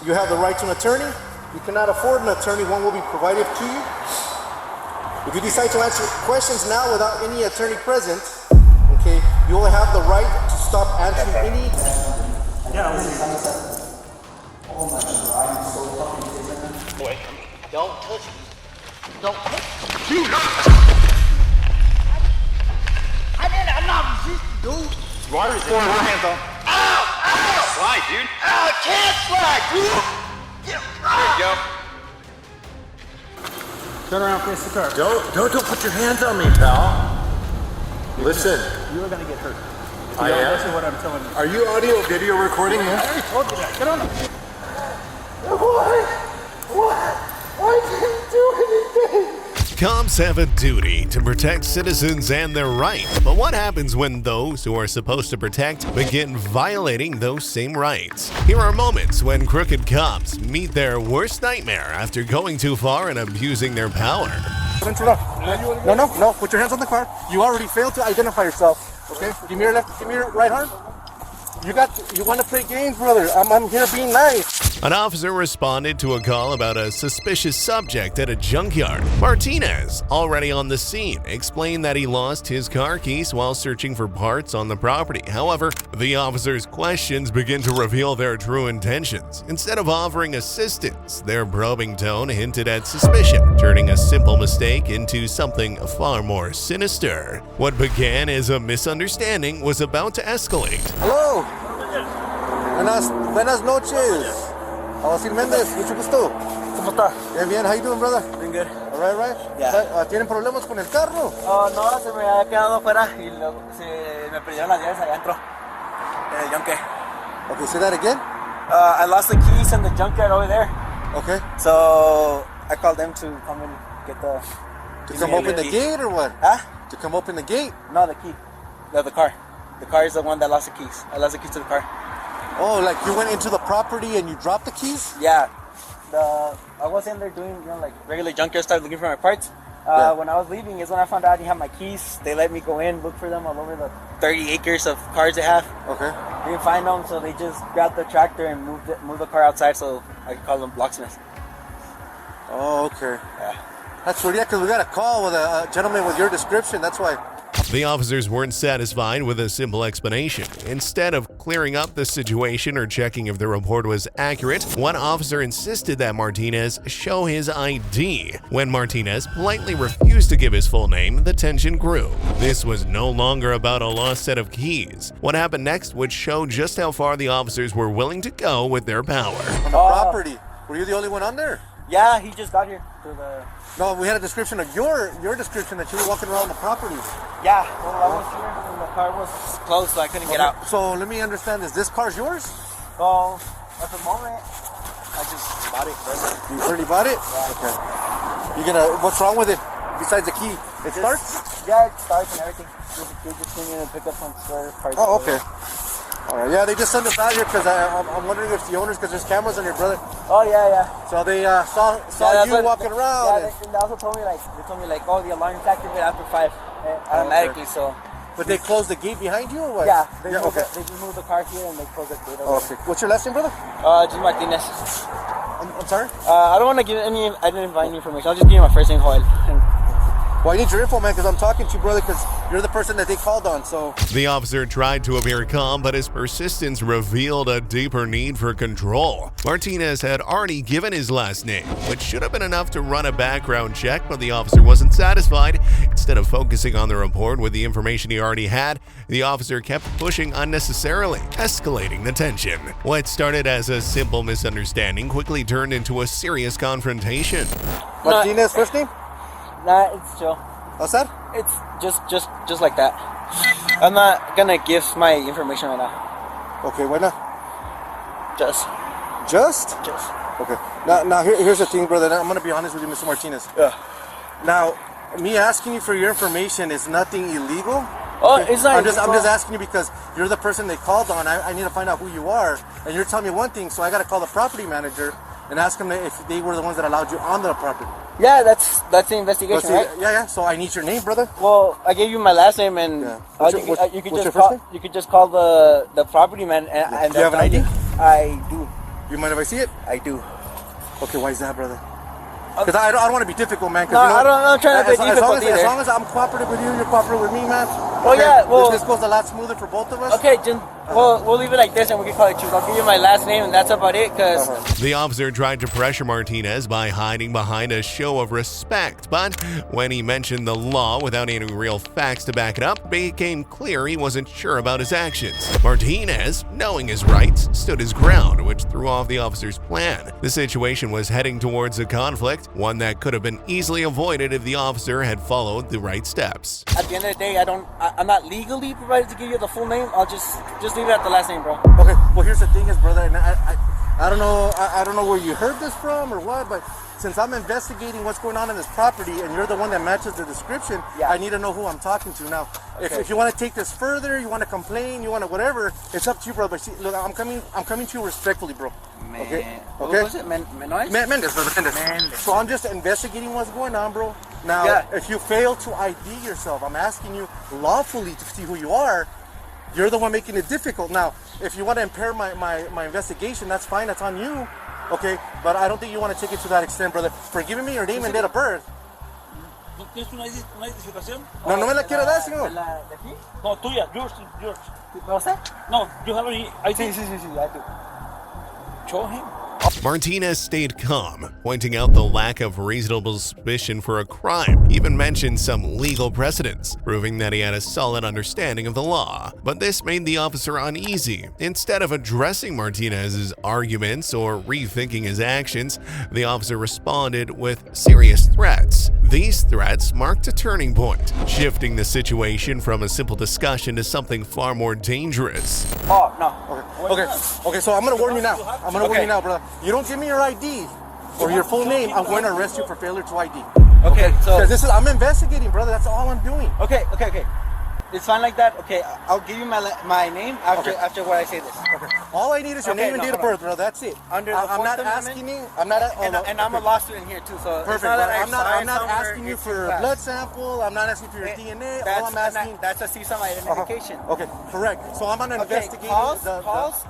You have the right to an attorney. You cannot afford an attorney. One will be provided to you. If you decide to answer questions now without any attorney present, okay, you will have the right to stop answering any. Yeah. Oh my God, I'm so fucking sick. Boy, don't touch me. Don't touch me. Do not. I'm not resisting, dude. You are resisting. Your hands on. Ow! Ow! Slide, dude. Ow! I can't slide, dude. There you go. Turn around, face the car. Don't put your hands on me, pal. Listen. You are gonna get hurt. I am. Listen to what I'm telling you. Are you audio video recording I this? already told you that. Get on. What? I didn't do anything. Cops have a duty to protect citizens and their rights, but what happens when those who are supposed to protect begin violating those same rights? Here are moments when crooked cops meet their worst nightmare after going too far and abusing their power. No. Put your hands on the car. You already failed to identify yourself. Okay. Give me your left. Give me your right arm. You want to play games, brother? I'm here being nice. An officer responded to a call about a suspicious subject at a junkyard. Martinez, already on the scene, explained that he lost his car keys while searching for parts on the property. However, the officer's questions begin to reveal their true intentions. Instead of offering assistance, their probing tone hinted at suspicion, turning a simple mistake into something far more sinister. What began as a misunderstanding was about to escalate. Hello. Buenas noches. José Méndez, mucho gusto. ¿Cómo está? Bien, how you doing, brother? Doing good. All right. Yeah. ¿Tienen problemas con el carro? Oh, no, se me había quedado afuera y luego se me perdieron las llaves allá adentro en el junket. Okay, say that again. I lost the keys in the junkyard over there. Okay. So I called them to come and get the. To come open the gate or what? Huh? To come open the gate? No, the key. The car. The car is the one that lost the keys. I lost the keys to the car. Oh, like you went into the property and you dropped the keys? Yeah. I was in there doing, like regular junkyard stuff, looking for my parts. When I was leaving is when I found out I didn't have my keys. They let me go in, look for them all over the 30 acres of cars they have. Okay. Didn't find them, so they just grabbed the tractor and moved the car outside so I could call them locksmiths. Oh, okay. Yeah. That's weird, because we got a call with a gentleman with your description, that's why. The officers weren't satisfied with a simple explanation. Instead of clearing up the situation or checking if the report was accurate, one officer insisted that Martinez show his ID. When Martinez politely refused to give his full name, the tension grew. This was no longer about a lost set of keys. What happened next would show just how far the officers were willing to go with their power. On the property, were you the only one on there? Yeah, he just got here. No, we had a description of your description that you were walking around the property. Yeah, well, I was here and the car was closed, so I couldn't get out. So let me understand this car's yours? So at the moment, I just bought it. You already bought it? Yeah. What's wrong with it besides the key? It starts? Yeah, it starts and everything. They just came in and pick up some spare parts. Oh, okay. All right, yeah, they just sent us out here because I'm wondering if the owners, because there's cameras on your brother. Oh yeah. So they saw you walking around. Yeah, they also told me oh, the alarm is activated after 5 automatically. Okay. So. But they closed the gate behind you or what? Yeah, they just moved the car here and they closed the gate. Okay. What's your last name, brother? Just Martinez. I'm sorry. I don't want to give any identifying information. I'll just give you my first name, Joel. Well, I need your info, man, because I'm talking to you, brother, because you're the person that they called on, so... The officer tried to appear calm, but his persistence revealed a deeper need for control. Martinez had already given his last name, which should have been enough to run a background check, but the officer wasn't satisfied. Instead of focusing on the report with the information he already had, the officer kept pushing unnecessarily, escalating the tension. What started as a simple misunderstanding quickly turned into a serious confrontation. Martinez, first name? Nah, it's chill. What's that? It's just like that. I'm not gonna give my information right now. Okay, why not? Just? Okay. Now here's the thing, brother. I'm gonna be honest with you, Mr. Martinez. Yeah. Now, me asking you for your information is nothing illegal. Oh, okay? it's not. I'm just asking you because you're the person they called on. I need to find out who you are, and you're telling me one thing, so I gotta call the property manager and ask them if they were the ones that allowed you on the property. Yeah, that's the investigation, right? Yeah. So I need your name, brother. Well, I gave you my last name, and you could just call the property man. And do you have an ID? I do. You mind if I see it? I do. Okay, why is that, brother? Because I don't want to be difficult, man. 'cause No, you know, I'm not trying to be difficult as long as I'm cooperative with you, you're cooperative with me, man. Oh, yeah, well- this goes a lot smoother for both of us. Okay, Jim. We'll leave it like this, and we can call it truth. I'll give you my last name, and that's about it. Cause The officer tried to pressure Martinez by hiding behind a show of respect, but when he mentioned the law without any real facts to back it up, it became clear he wasn't sure about his actions. Martinez, knowing his rights, stood his ground, which threw off the officer's plan. The situation was heading towards a conflict, one that could have been easily avoided if the officer had followed the right steps. at the end of the day, I'm not legally provided to give you the full name. I'll just leave it at the last name, bro. Okay, well here's the thing is, brother, and I don't know, I don't know where you heard this from or what, but since I'm investigating what's going on in this property and you're the one that matches the description, Yeah. I need to know who I'm talking to. Now, Okay. if you want to take this further, you want to complain, you want to whatever, it's up to you, brother. But see, look, I'm coming to you respectfully, bro. Man, Okay. what Okay. was it? Mendes? Mendes, brother, Mendes. Mendes. So I'm just investigating what's going on, bro. Now, Yeah. if you fail to ID yourself, I'm asking you lawfully to see who you are. You're the one making it difficult. Now, if you want to impair my investigation, that's fine. That's on you. Okay, but I don't think you want to take it to that extent, brother. For giving me your name and date of birth. ¿No tienes una identificación? No, no me la quiero dar, señor. ¿De aquí? No, tuya, yours. ¿No sé? No, you have any ID? Sí, I do. Show him. Martinez stayed calm, pointing out the lack of reasonable suspicion for a crime, he even mentioned some legal precedents, proving that he had a solid understanding of the law. But this made the officer uneasy. Instead of addressing Martinez's arguments or rethinking his actions, the officer responded with serious threats. These threats marked a turning point, shifting the situation from a simple discussion to something far more dangerous. Oh, no. Okay, so I'm going to warn you now. I'm going to warn you now, brother. You don't give me your ID or your full name, I'm going to arrest you for failure to ID. Okay, so... Because I'm investigating, brother. That's all I'm doing. Okay. It's fine like that. Okay, I'll give you my name after what I say this. Okay. All I need is your name and date of birth, bro. That's it. Under the I'm not Fourth asking you. Amendment? I'm not. And I'm a law student here too, so Perfect. it's not that I'm not somewhere, asking you it's for a class. blood sample. I'm not asking for your DNA. All I'm asking. That's a CSUM identification. Okay, correct. So I'm on Okay, investigating. calls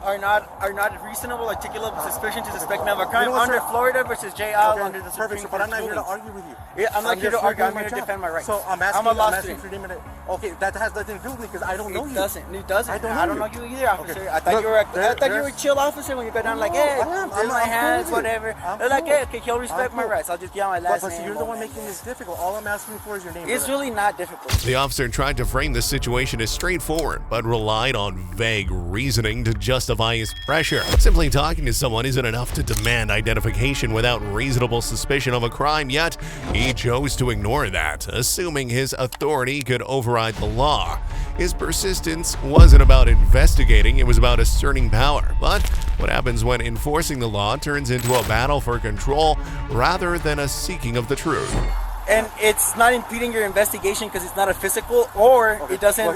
are not reasonable articulable suspicion to suspect me of a crime. You know what, under sir? Florida versus JL Okay, under the Supreme perfect. But I'm not Court's here to ruling. argue with you. Yeah, I'm not here to just argue. I'm doing here to my job. defend my rights. So I'm a asking law for your student. name and okay, that has nothing to do with me because I don't know you. It doesn't. I don't know know you either, officer. Okay. I thought Look, you were there- a chill officer when you go down like, No, hey, I am. here's my I'm hands, cool with it. whatever. I'm They're like, cool. hey, okay, he'll respect I'm my cool. rights. I'll just give my last But name. see, you're the one making this difficult. All I'm asking for is your name. It's brother. really not difficult. The officer tried to frame the situation as straightforward, but relied on vague reasoning to justify his pressure. Simply talking to someone isn't enough to demand identification without reasonable suspicion of a crime, yet he chose to ignore that, assuming his authority could override the law. His persistence wasn't about investigating, it was about asserting power. But what happens when enforcing the law turns into a battle for control rather than a seeking of the truth? And it's not impeding your investigation because it's not a physical, or it doesn't,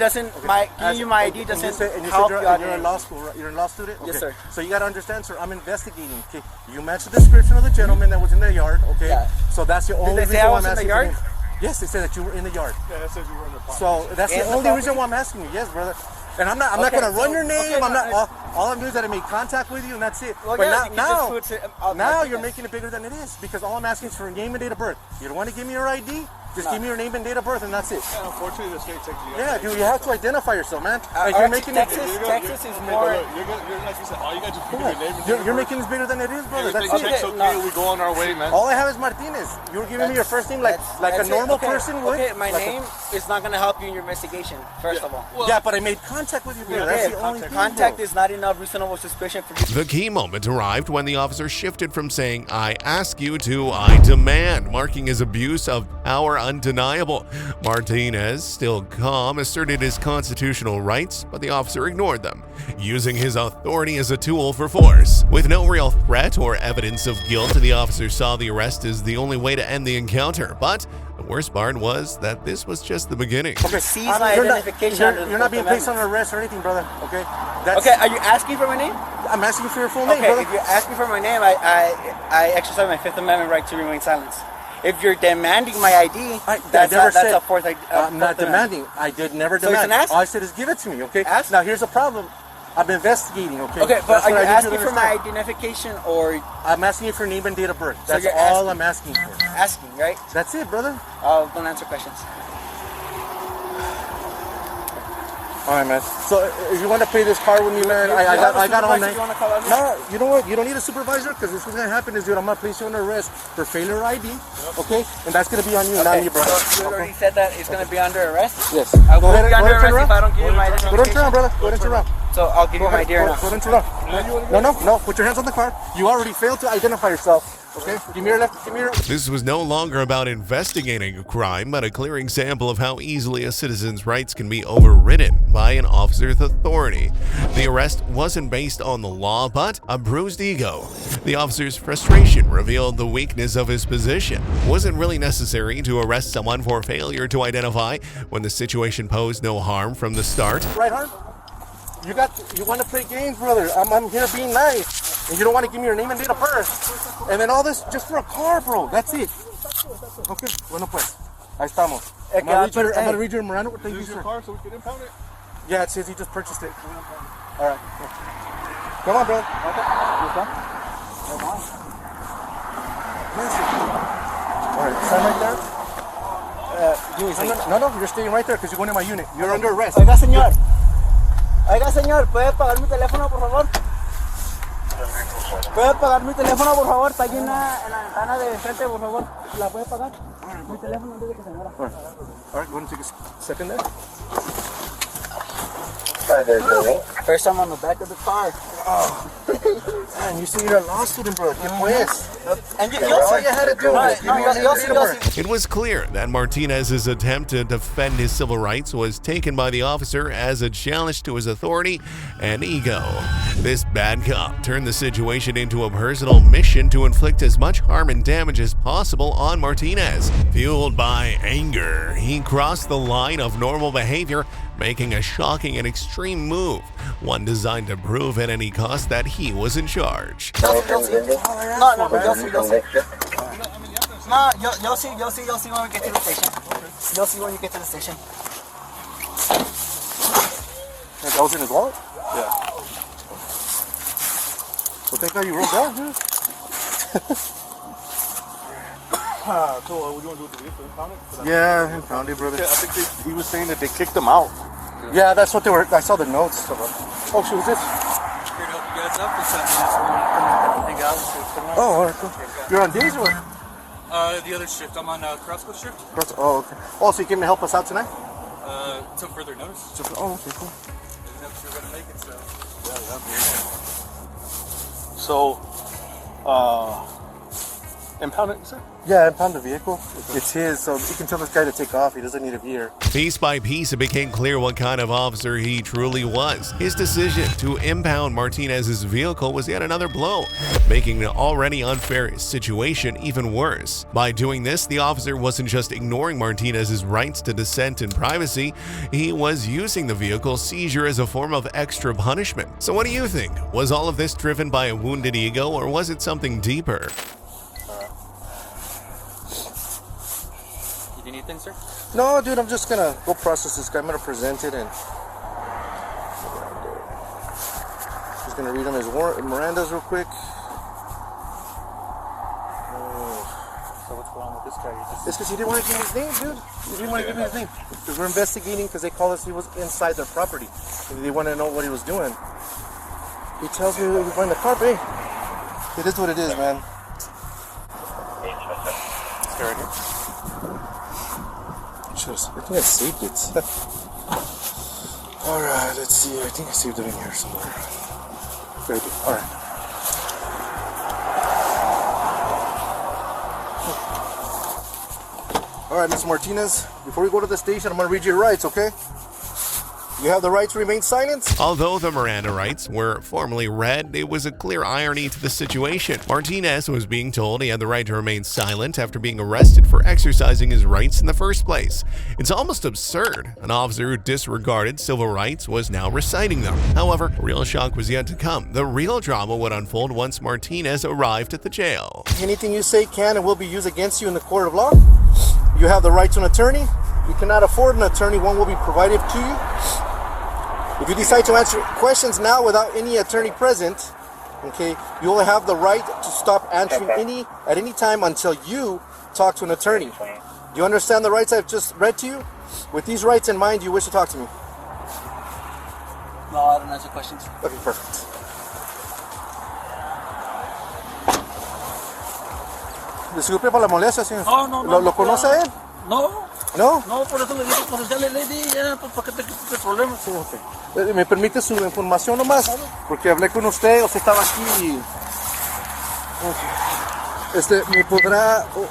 giving you my ID doesn't help you out. You're in law school, right? You're a law student? Yes, Okay. sir. So you got to understand, sir, I'm investigating. Okay, you match the description of the gentleman that was in the yard. Okay, Yeah. So that's the only they reason say I why was I'm in the asking yard? for him. Yes, they said that you were in the yard. Yeah, that says you were in the park. So that's In the the only property? reason why I'm asking you. Yes, brother. And I'm not Okay, gonna run so- your name. okay, I'm not. no, All I'm doing is that I made contact with you, and that's it. Well, but yeah, you can now, just put it- I'll now take you're that. making it bigger than it is because all I'm asking is for your name and date of birth. You don't want to give me your ID? Just give me your name and date of birth, and that's it. Yeah, unfortunately, the state takes you. Yeah, dude, you have to identify yourself, man. Like, Our you're making it. Texas is Okay, more. but look, you're like you said, all you got to do is your name and You're number. making this bigger than it is, brother. That's Everything it. checks Okay, okay, no. we go on our way, man. All I have is Martinez. You're giving me your first name like a That's it. normal Okay, person would. Okay, my Like a- name is not gonna help you in your investigation. First of all. Yeah, but I made contact with you, brother. That's Okay, the only thing. contact bro. is not enough reasonable suspicion for you. The key moment arrived when the officer shifted from saying, "I ask you" to "I demand," marking his abuse of power undeniable. Martinez, still calm, asserted his constitutional rights, but the officer ignored them, using his authority as a tool for force. With no real threat or evidence of guilt, the officer saw the arrest as the only way to end the encounter. But the worst part was that this was just the beginning. Okay, Seize my identification under the You're not Fourth being placed Amendment. on arrest or anything, brother. Okay. That's, Okay, are you asking for my name? I'm asking you for your full name, Okay, brother. if you're asking for my name, I exercise my Fifth Amendment right to remain silent. If you're demanding my ID, that's a fourth. I'm not demanding. I did never So it's demand. an ask? All I said is give it to me, okay? Ask? Now here's the problem. I'm investigating, okay? Okay, but That's are what you I need you to asking for my understand. identification or I'm asking you for name and date of birth. That's you're all asking- I'm asking for. asking, right? That's it, brother. Don't answer questions. All right, man. So if you want to pay this car with me, man, I got all night. You want to call us? No, you know what? You don't need a supervisor because what's gonna happen is, dude, I'm gonna place you under arrest for failure ID, okay? And that's gonna be on you, not me, bro. So you already said that it's going to be under arrest? Yes. I will Go ahead, be go under ahead, turn arrest if around. I don't give you my Go ahead and turn identification. around, brother. Go ahead and turn around. So I'll give you my deer Go now. ahead and turn around. No. Put your hands on the car. You already failed to identify yourself. Okay? Give me your left. Give me your. This was no longer about investigating a crime, but a clear example of how easily a citizen's rights can be overridden by an officer's authority. The arrest wasn't based on the law, but a bruised ego. The officer's frustration revealed the weakness of his position. Was it really necessary to arrest someone for failure to identify when the situation posed no harm from the start? Right arm. You want to play games, brother. I'm here being nice. And you don't want to give me your name and date of birth. And then all this just for a car, bro. That's it. Okay. Bueno pues. Ahí estamos. I'm gonna read your Miranda. Thank you, Use your sir. car so we can impound it. Yeah, it says he just purchased it. All right. Come on, bro. All right. Stand right there. No, you're staying right there because you're going to my unit. You're under arrest. Oiga, señor. Oiga, señor, ¿puede pagar mi teléfono, por favor? ¿Puede pagar mi teléfono, por favor? Está aquí en la ventana de frente, por favor. ¿La puede pagar? Mi teléfono antes de que se muera. All right, want to take a second there? First time on the back of the car. Man, you see you're a law student, bro. ¿Qué pues? And you'll All you had to do was give me your you'll see. date of birth. It was clear that Martinez's attempt to defend his civil rights was taken by the officer as a challenge to his authority and ego. This bad cop turned the situation into a personal mission to inflict as much harm and damage as possible on Martinez. Fueled by anger, he crossed the line of normal behavior, making a shocking and extreme move, one designed to prove at any cost that he was in charge. No, you'll see. No, you'll see when we get to the station. You'll see when you get to the station. That was in his wallet? Yeah. Well, thank God you rolled down, dude. So what do you want to do with the vehicle? Impound it? Yeah, impound it, brother. Yeah, I think he was saying that they kicked him out. Yeah, that's what they were. I saw the notes. Oh, shoot, was this? Here to help you guys up. It's something hang out. Oh, all right, cool. You're on days or what? The other shift. I'm on crossbow shift. Oh, okay. Oh, so you came to help us out tonight? Till further notice. Oh, okay, cool. Didn't know if you were gonna make it, so. So, impound it, sir? Yeah, impound the vehicle. It's his, so you can tell this guy to take off. He doesn't need a veer. Piece by piece, it became clear what kind of officer he truly was. His decision to impound Martinez's vehicle was yet another blow, making an already unfair situation even worse. By doing this, the officer wasn't just ignoring Martinez's rights to dissent and privacy, he was using the vehicle seizure as a form of extra punishment. So what do you think? Was all of this driven by a wounded ego, or was it something deeper? You need anything, sir? No, dude, I'm just gonna go process this guy. I'm gonna present it and just gonna read him his Miranda's real quick. So what's going on with this guy? It's because he didn't want to give me his name, dude. He didn't want to give me his name. Because we're investigating because they call us he was inside their property. And they want to know what he was doing. He tells me he's buying the car, but hey, it is what it is, man. I think I saved it. Alright, let's see. I think I saved it in here somewhere. Very good. Alright. Alright, Mr. Martinez, before we go to the station, I'm going to read you your rights, okay? You have the right to remain silent. Although the Miranda rights were formally read, it was a clear irony to the situation. Martinez was being told he had the right to remain silent after being arrested for exercising his rights in the first place. It's almost absurd. An officer who disregarded civil rights was now reciting them. However, real shock was yet to come. The real drama would unfold once Martinez arrived at the jail. Anything you say can and will be used against you in the court of law. You have the right to an attorney. You cannot afford an attorney. One will be provided to you. If you decide to answer questions now without any attorney present, okay, you will have the right to stop answering at any time until you talk to an attorney. Do you understand the rights I've just read to you? With these rights in mind, do you wish to talk to me? No, I don't answer questions. Okay, perfect. Disculpe por la molestia, señor. No. ¿Lo conoce a él? No, ¿No? no, por eso le dije, pues ya le di, ya, pues para que te quites el problema. Sí, ok. ¿Me permite su información nomás? Porque hablé con usted estaba aquí y...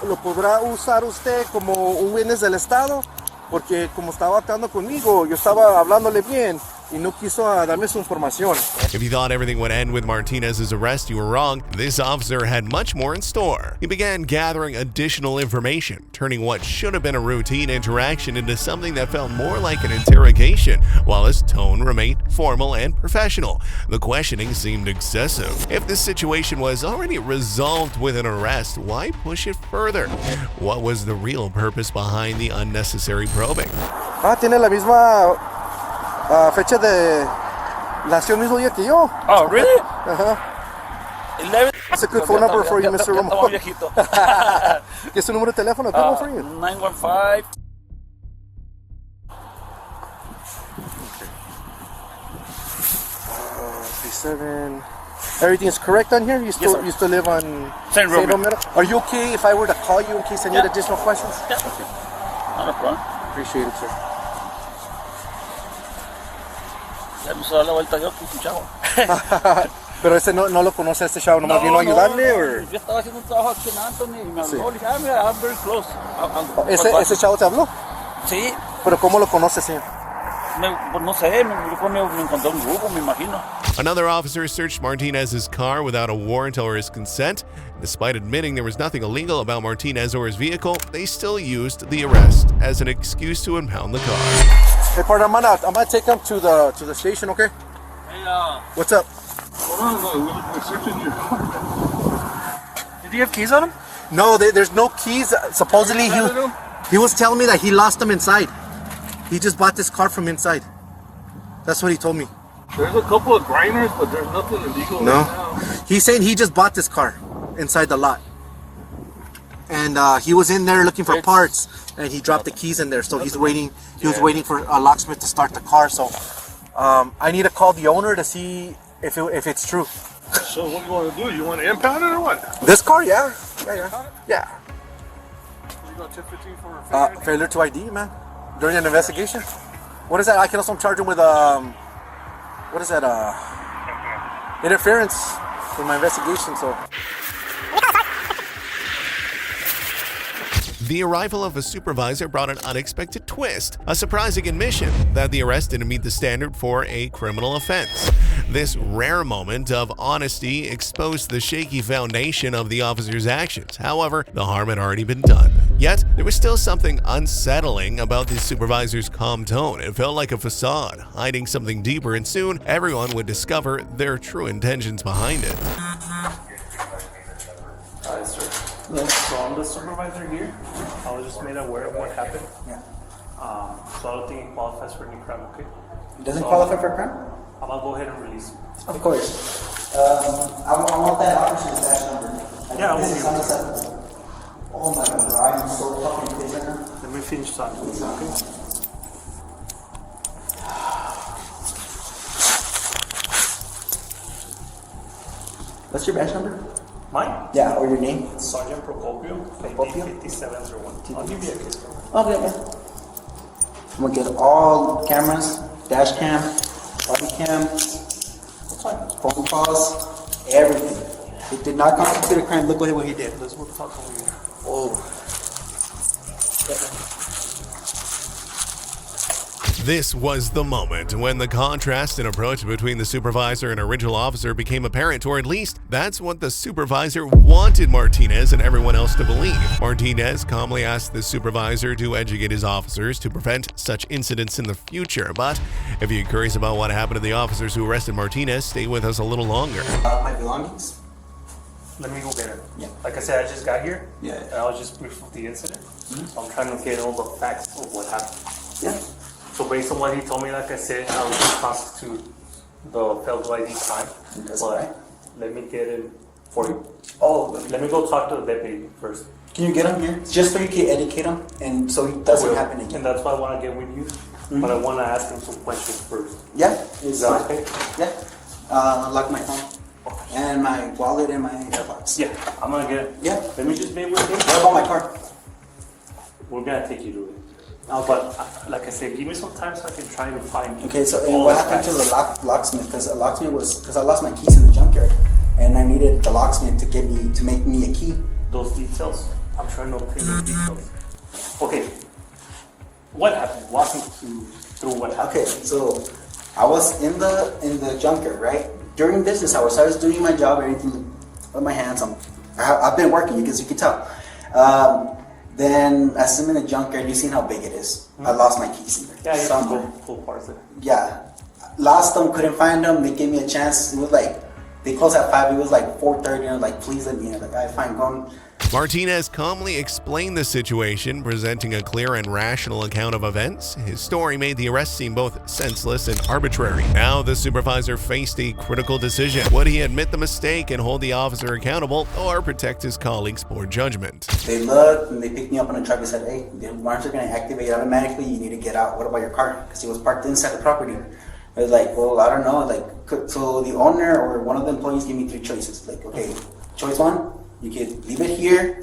¿Lo podrá usar usted como un witness del Estado? Porque como estaba actuando conmigo, yo estaba hablándole bien y no quiso darme su información. If you thought everything would end with Martinez's arrest, you were wrong. This officer had much more in store. He began gathering additional information, turning what should have been a routine interaction into something that felt more like an interrogation, while his tone remained formal and professional. The questioning seemed excessive. If this situation was already resolved with an arrest, why push it further? What was the real purpose behind the unnecessary probing? Tiene la misma fecha de... Nació el mismo día que yo. Oh, really? Ajá. 11. That's a good phone number for you, Mr. Romo. Estamos viejito. ¿Qué es su número de teléfono? Tengo for you. 915. 37. Everything's correct on here? You still live on St. Romero. Are you okay if I were to call you in case I need additional questions? Yeah. Not a problem. Appreciate it, sir. Ya me da la vuelta yo con su chavo. Pero ese no lo conoce a este chavo, nomás vino a ayudarle, or... Yo estaba haciendo un trabajo aquí en Anthony y me habló, le dije, mira, I'm very close. ¿Ese chavo te habló? Sí, ¿Pero cómo lo conoce, señor? pues no sé, me encontró un grupo, me imagino. Another officer searched Martinez's car without a warrant or his consent. Despite admitting there was nothing illegal about Martinez or his vehicle, they still used the arrest as an excuse to impound the car. Hey, partner, I'm gonna take him to the station, okay? Hey, What's up? We're searching your car. did you have keys on him? No, there's no keys. Supposedly, he was telling me that he lost them inside. He just bought this car from inside. That's what he told me. There's a couple of grinders, but there's nothing illegal No. right now. He's saying he just bought this car inside the lot. And he was in there looking for parts, and he dropped the keys in there. So he's waiting. He was waiting for a locksmith to start the car. So I need to call the owner to see if it's true. So what do you want to do? You want to impound it or what? This car, yeah. Yeah. You got 1015 for Failure to ID, man. During an investigation. What is that? I can also charge him with what is that? Interference in my investigation. So. The arrival of a supervisor brought an unexpected twist, a surprising admission that the arrest didn't meet the standard for a criminal offense. This rare moment of honesty exposed the shaky foundation of the officer's actions. However, the harm had already been done. Yet, there was still something unsettling about the supervisor's calm tone. It felt like a facade, hiding something deeper, and soon everyone would discover their true intentions behind it. So I'm the supervisor here. I was just made aware of what happened. Yeah. So I don't think it qualifies for any crime, okay? It doesn't qualify for a crime? I'm gonna go ahead and release him. Of course. I want that officer's badge number. Yeah, I This will is give you. unacceptable. Oh my god, bro, I'm so fucking pissed right now. Let me finish talking, okay? What's your badge number? Mine? Yeah, or your name? Sergeant Procopio, Procopio? 5701. I'll give you a case. Okay, yeah. I'm gonna get all cameras, dash cam, body cam, phone calls, everything. It did not constitute a crime. Look what he did. Let's move talk over here. Oh. This was the moment when the contrast in approach between the supervisor and original officer became apparent, or at least that's what the supervisor wanted Martinez and everyone else to believe. Martinez calmly asked the supervisor to educate his officers to prevent such incidents in the future. But if you're curious about what happened to the officers who arrested Martinez, stay with us a little longer. My belongings? Let me go get it. Yeah. Like I said, I just got here. Yeah. And I was just briefed of the incident. So I'm trying to get all the facts of what happened. Yeah. So based on what he told me, like I said, I would constitute the failed ID crime. That's But right. let me get it for you. Oh, Let me go talk to the deputy first. can you get him here? Just so you can educate him and so it doesn't Well, happen again. And that's why I want to get with you. But I want to ask him some questions first. Yeah, Is it's that fine. okay? Yeah. Lock my phone and my wallet and my AirPods. Yeah, I'm going to get it. Yeah. Let me just meet with him. What about my car? We're going to take you to it. Okay. But like I said, give me some time so I can try to find Okay, so and all what the happened to facts. the locksmith? Because I lost my keys in the junkyard, and I needed the locksmith to make me a key. Those details. I'm trying to obtain those details. Okay. What happened? Walk me through what happened. Okay, so I was in the junkyard, right? During business hours, I was doing my job, everything with my hands. I've been working, because you can tell. Then as I'm in the junkyard, you seen how big it is. I lost my keys in there. Yeah, you can somewhere. go full parts there. Yeah, lost them, couldn't find them. They gave me a chance. It was like they closed at 5. It was like 4:30. And I was like, please let me in. Like, I fine, go. Martinez calmly explained the situation, presenting a clear and rational account of events. His story made the arrest seem both senseless and arbitrary. Now the supervisor faced a critical decision. Would he admit the mistake and hold the officer accountable, or protect his colleague's poor judgment? They looked and they picked me up on the truck. They said, hey, the alarms are going to activate automatically. You need to get out. What about your car? Because he was parked inside the property. I was like, well, I don't know. Like, so the owner or one of the employees gave me 3 choices. Like, okay, choice 1, you could leave it here.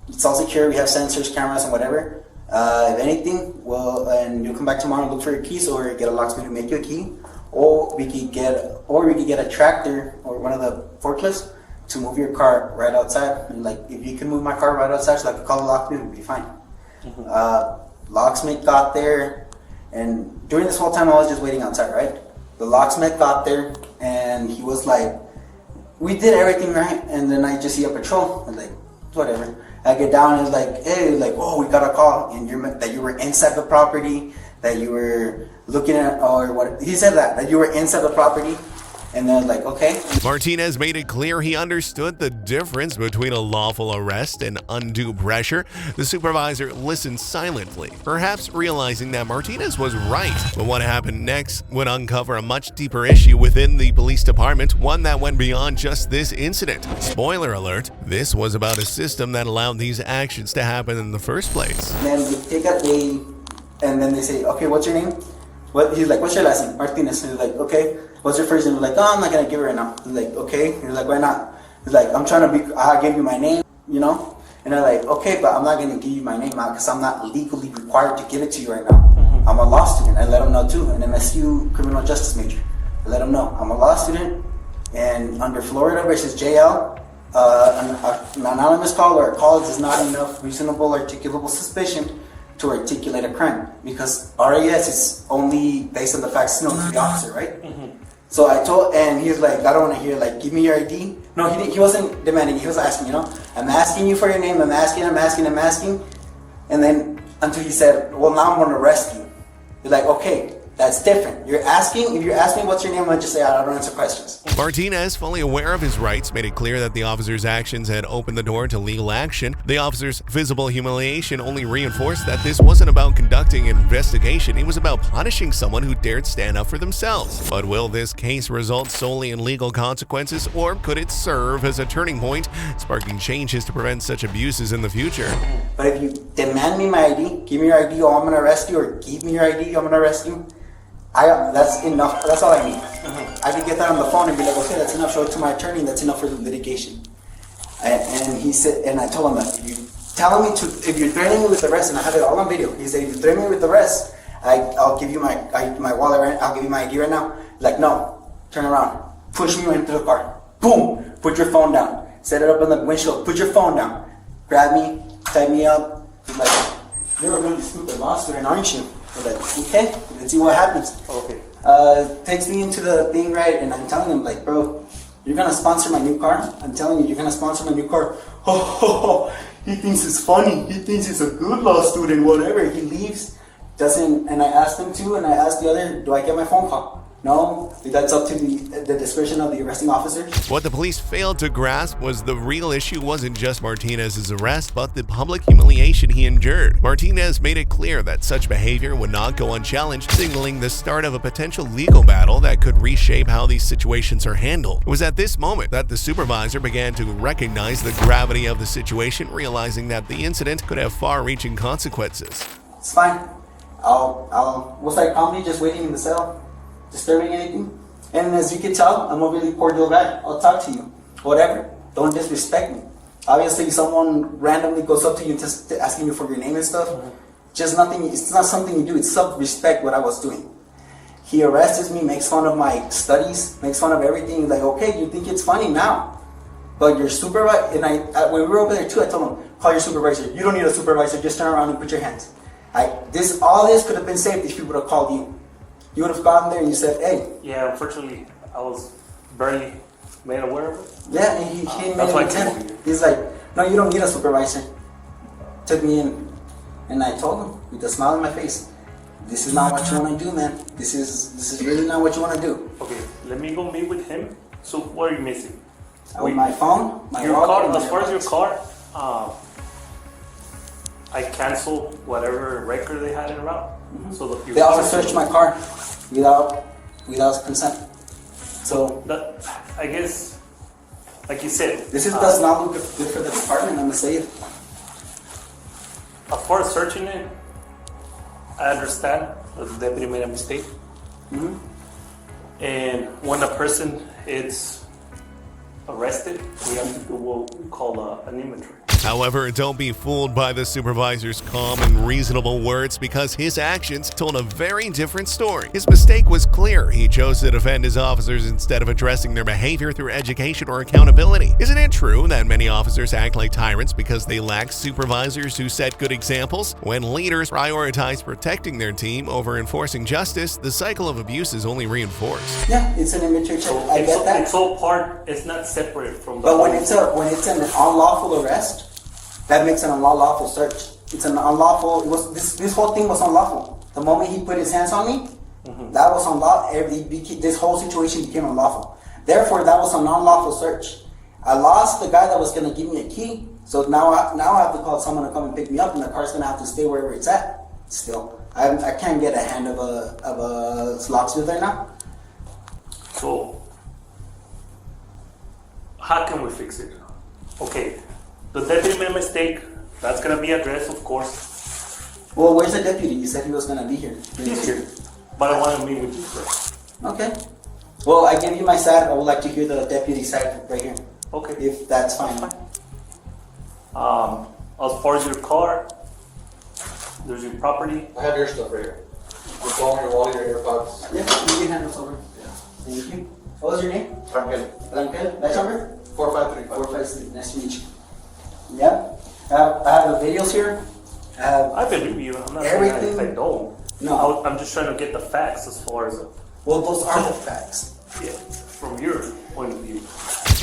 It's all secure. We have sensors, cameras, and whatever. If anything, well, and you'll come back tomorrow and look for your keys, or get a locksmith to make you a key, or we could get a tractor or one of the forklifts to move your car right outside. And like, if you can move my car right outside, so I could call the locksmith, it'd be fine. Locksmith got there, and during this whole time, I was just waiting outside, right? The locksmith got there, and he was like, we did everything right, and then I just see a patrol. I was like, whatever. I get down and it's like, hey, like, oh, we got a call, and that you were inside the property, that you were looking at, or what? He said that you were inside the property, and then like, okay. Martinez made it clear he understood the difference between a lawful arrest and undue pressure. The supervisor listened silently, perhaps realizing that Martinez was right. But what happened next would uncover a much deeper issue within the police department, one that went beyond just this incident. Spoiler alert, this was about a system that allowed these actions to happen in the first place. And then they take a day, and then they say, okay, what's your name? He's like, what's your last name? Martinez. And he's like, okay. What's your first name? He's like, oh, I'm not gonna give it right now. He's like, okay. He's like, why not? He's like, I'm trying to I gave you my name, you know? And they're like, okay, but I'm not gonna give you my name out because I'm not legally required to give it to you right now. I'm a law student. I let them know too. An MSU criminal justice major. I let them know I'm a law student, and under Florida versus JL, an anonymous call or a call is not enough reasonable articulable suspicion to articulate a crime, because RAS is only based on the facts known to the officer, right? So I told, and he was like, I don't want to hear, like, give me your ID. No, he wasn't demanding, he was asking, you know, I'm asking you for your name, I'm asking. And then until he said, well, now I'm going to arrest you. You're like, okay, that's different. You're asking, if you ask me what's your name, I'll just say, I don't answer questions. Martinez, fully aware of his rights, made it clear that the officer's actions had opened the door to legal action. The officer's visible humiliation only reinforced that this wasn't about conducting an investigation, it was about punishing someone who dared stand up for themselves. But will this case result solely in legal consequences, or could it serve as a turning point, sparking changes to prevent such abuses in the future? But if you demand me my ID, give me your ID or I'm going to arrest you, or give me your ID, I'm going to arrest you, that's enough. That's all I need. I could get that on the phone and be like, okay, that's enough. Show it to my attorney. That's enough for the litigation. And he said, and I told him that if you're threatening me with arrest, and I have it all on video. He said, if you threaten me with arrest, I'll give you my wallet. Right, I'll give you my ID right now. Like, no, turn around, push me into the car. Boom, put your phone down. Set it up on the windshield. Put your phone down. Grab me, tie me up. He's like, you're a really stupid law student, aren't you? I'm like, okay, let's see what happens. Okay. Takes me into the thing, right, and I'm telling him, like, bro, you're gonna sponsor my new car? I'm telling you, you're gonna sponsor my new car. Oh, he thinks it's funny. He thinks he's a good law student, whatever. He leaves, and I asked him to, and I asked the other, do I get my phone call? No, that's up to the discretion of the arresting officer. What the police failed to grasp was the real issue wasn't just Martinez's arrest, but the public humiliation he endured. Martinez made it clear that such behavior would not go unchallenged, signaling the start of a potential legal battle that could reshape how these situations are handled. It was at this moment that the supervisor began to recognize the gravity of the situation, realizing that the incident could have far-reaching consequences. It's fine. I'll most likely calmly just waiting in the cell, disturbing anything. And as you can tell, I'm a really cordial guy. I'll talk to you, whatever. Don't disrespect me. Obviously, someone randomly goes up to you and just asking you for your name and stuff. Just nothing. It's not something you do. It's self-respect. What I was doing. He arrests me, makes fun of my studies, makes fun of everything. Like, okay, you think it's funny now, but your supervisor. And when we were over there too, I told him, call your supervisor. You don't need a supervisor. Just turn around and put your hands. All this could have been saved if he would have called you. You would have gone there and you said, hey. Yeah, unfortunately, I was barely made aware of it. Yeah, and he made that's it why I pretend. came over here. He's like, no, you don't need a supervisor. Took me in, and I told him with a smile on my face, this is not what you want to do, man. This is really not what you want to do. Okay, let me go meet with him. So what are you missing? With my phone, my Your wallet, car, and my as far as your AirPods. car, I canceled whatever record they had in route. So that They also searched my car without consent. So that, I guess, like you said, this does not look good for the department. I'm gonna say it. as far as searching it, I understand that the deputy made a mistake. And when a person is arrested, we have to do what we call an inventory. However, don't be fooled by the supervisor's calm and reasonable words, because his actions told a very different story. His mistake was clear. He chose to defend his officers instead of addressing their behavior through education or accountability. Isn't it true that many officers act like tyrants because they lack supervisors who set good examples? When leaders prioritize protecting their team over enforcing justice, the cycle of abuse is only reinforced. Yeah, it's an inventory check. I get that. It's all part. It's not separate from the. But when it's an unlawful arrest, that makes an unlawful search. It's an unlawful. This whole thing was unlawful. The moment he put his hands on me, that was unlawful. This whole situation became unlawful. Therefore, that was an unlawful search. I lost the guy that was going to give me a key. So now I have to call someone to come and pick me up, and the car's going to have to stay wherever it's at. Still, I can't get a hand of a locksmith right now. So, how can we fix it? Okay, the deputy made a mistake. That's gonna be addressed, of course. Well, where's the deputy? You said he was going to be here. He's here, but I want to meet with you first. Okay. Well, I give you my side. I would like to hear the deputy side right here. Okay. If that's fine. As far as your car, there's your property. I have your stuff right here. Your phone, your wallet, your AirPods. Yeah, you can hand us over. Yeah. Thank you. What was your name? Rangel. Rangel. That number? 453. 453. Nice to meet you. Yeah. I have the videos here. I believe you. I'm not Everything- saying I don't. No. I'm just trying to get the facts as far as Well, those are the facts. yeah, from your point of view.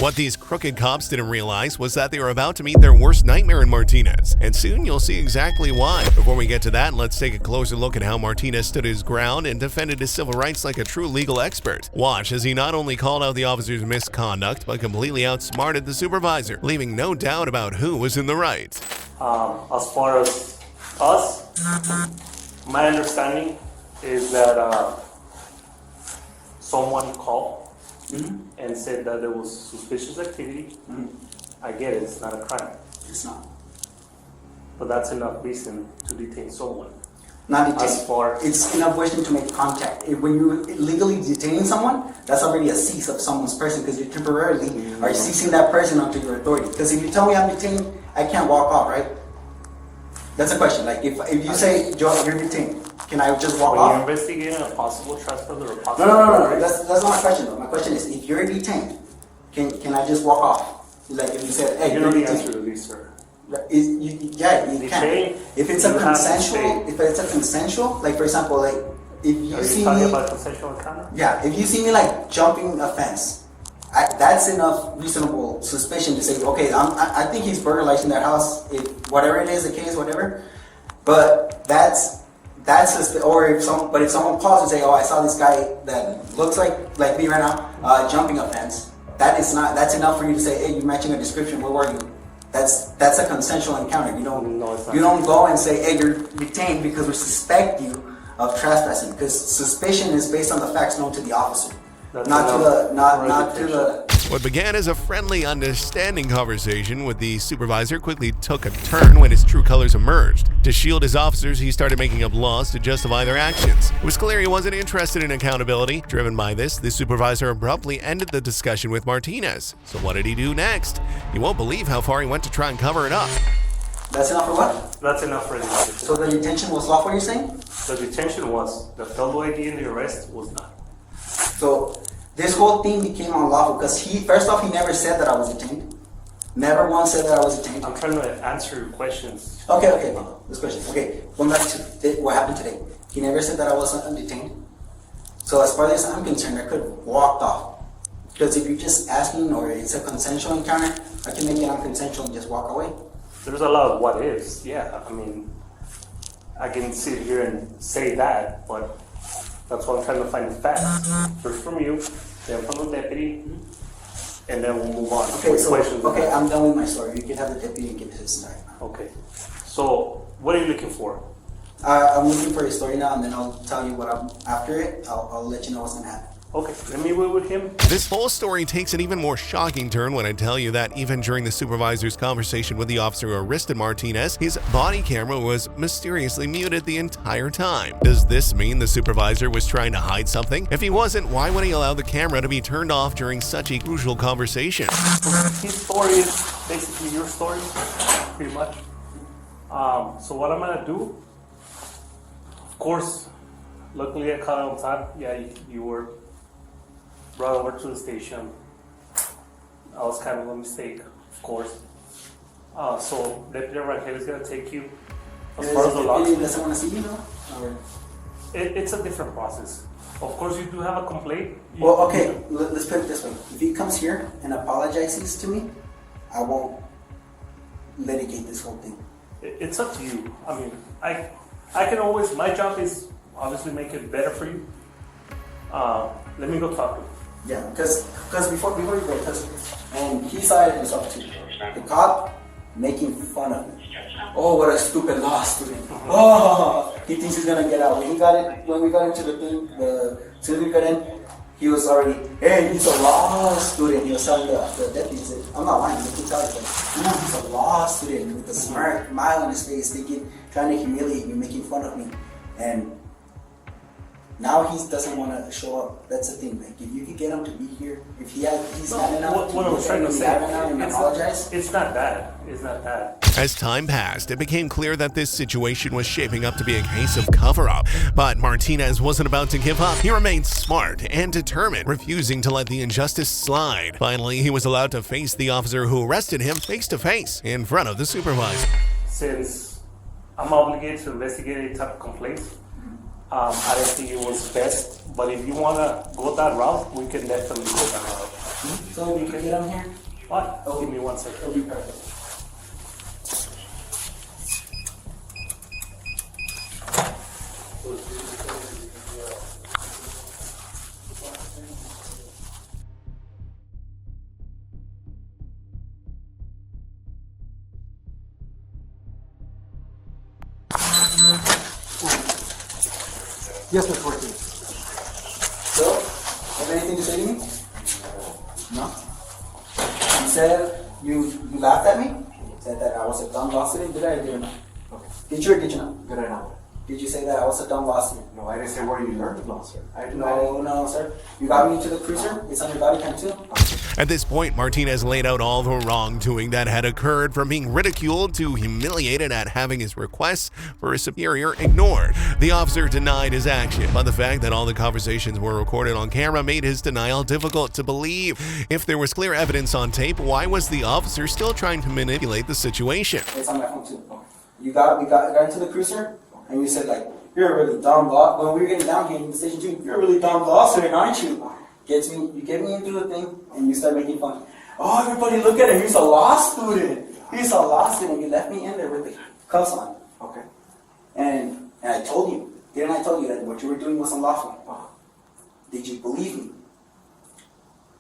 What these crooked cops didn't realize was that they were about to meet their worst nightmare in Martinez, and soon you'll see exactly why. Before we get to that, let's take a closer look at how Martinez stood his ground and defended his civil rights like a true legal expert. Watch as he not only called out the officer's misconduct, but completely outsmarted the supervisor, leaving no doubt about who was in the right. As far as us, my understanding is that someone called and said that there was suspicious activity. I get it, it's not a crime, It's not. but that's enough reason to detain someone. Not detain. As far It's enough reason to make contact. When you're illegally detaining someone, that's already a cease of someone's person because you temporarily are ceasing that person under your authority. Because if you tell me I'm detained, I can't walk off, right? That's a question. Like if you say, Joe, you're detained, can I just walk when off? you're investigating a possible trespasser or a possible No. That's not my question though. My question is, if you're detained, can I just walk off? Like if you said, hey, you know the detained. answer to this, sir. You Detained, can. If it's a you have to consensual, stay. if it's a consensual, like for example, like if you Are see you talking me, about consensual encounter? yeah, if you see me like jumping a fence, that's enough reasonable suspicion to say, okay, I think he's burglarizing that house. If whatever it is, the case, whatever. But or if someone calls and say, "Oh, I saw this guy that looks like me right now, jumping a fence," that's enough for you to say, "Hey, you're matching a description. Where were you?" That's a consensual encounter. You don't go and say, "Hey, you're detained because we suspect you of trespassing," because suspicion is based on the facts known to the officer, not to the. What began as a friendly, understanding conversation with the supervisor quickly took a turn when his true colors emerged. To shield his officers, he started making up laws to justify their actions. It was clear he wasn't interested in accountability. Driven by this, the supervisor abruptly ended the discussion with Martinez. So what did he do next? You won't believe how far he went to try and cover it up. That's enough for what? That's enough for the detention. So the detention was lawful, you're saying? The detention was. The photo ID and the arrest was not. So this whole thing became unlawful because first off, he never said that I was detained. Never once said that I was detained. I'm trying to answer your questions. Okay. This question. Okay, going back to what happened today. He never said that I wasn't detained. So as far as I'm concerned, I could have walked off. Because if you're just asking or it's a consensual encounter, I can make it unconsensual and just walk away. There's a lot of what ifs. Yeah, I mean, I can sit here and say that, but that's why I'm trying to find the facts. First from you, then from the deputy, and then we'll move on. Okay, I'm done with my story. You can have the deputy give his story. Okay. So, what are you looking for? I'm looking for a story now, and then I'll tell you what I'm after it. I'll let you know what's gonna happen. Okay, let me wait with him. This whole story takes an even more shocking turn when I tell you that even during the supervisor's conversation with the officer who arrested Martinez, his body camera was mysteriously muted the entire time. Does this mean the supervisor was trying to hide something? If he wasn't, why would he allow the camera to be turned off during such a crucial conversation? His story is basically your story, pretty much. So what I'm gonna do, of course, luckily I caught it on time. Yeah, you were brought over to the station. That was kind of a mistake, of course. So Deputy Rangel is gonna take you as far as the law. Doesn't want to see you, no? It's a different process. Of course, you do have a complaint. Well, okay, let's put it this way. If he comes here and apologizes to me, I won't litigate this whole thing. It's up to you. I mean, I can always, my job is obviously make it better for you. Let me go talk to him. Yeah, because before you go, and he saw it himself too. The cop making fun of me. Oh, what a stupid law student. Oh, he thinks he's gonna get out. When we got into the thing, as soon as we got in, he was already, hey, he's a law student. He was telling the deputy, he said, I'm not lying, you can tell it. He's a law student with a smile on his face, trying to humiliate me, making fun of me. And now he doesn't want to show up. That's the thing. Like, if you could get him to be here, if he's not enough what I was trying to say, apologize. It's not bad. It's not bad. As time passed, it became clear that this situation was shaping up to be a case of cover-up. But Martinez wasn't about to give up. He remained smart and determined, refusing to let the injustice slide. Finally, he was allowed to face the officer who arrested him face-to-face in front of the supervisor. Since I'm obligated to investigate any type of complaints, I didn't think it was best. But if you want to go that route, we can definitely go that route. So we can get him here? What? Give me 1 second. It'll be perfect. Yes, Mr. Ortiz. So, have anything to say to me? No? You said you laughed at me? Said that I was a dumb law student? Did I or did I not? Okay. Did you or did you not? Did I not? Did you say that I was a dumb law student? No, I didn't say where you learned law, sir. No, sir. You got me into the cruiser? It's on your body cam too? At this point, Martinez laid out all the wrongdoing that had occurred, from being ridiculed to humiliated at having his requests for a superior ignored. The officer denied his action, but the fact that all the conversations were recorded on camera made his denial difficult to believe. If there was clear evidence on tape, why was the officer still trying to manipulate the situation? It's on my phone too. We got into the cruiser, and you said, like, you're a really dumb law. When we were getting down here in the station too, you're a really dumb law student, aren't you? You get me into the thing, and you start making fun. Oh, everybody look at him, he's a law student. He's a law student. You left me in there with the cuffs on. Okay. And I told you, Didn't I tell you that what you were doing was unlawful? Did you believe me?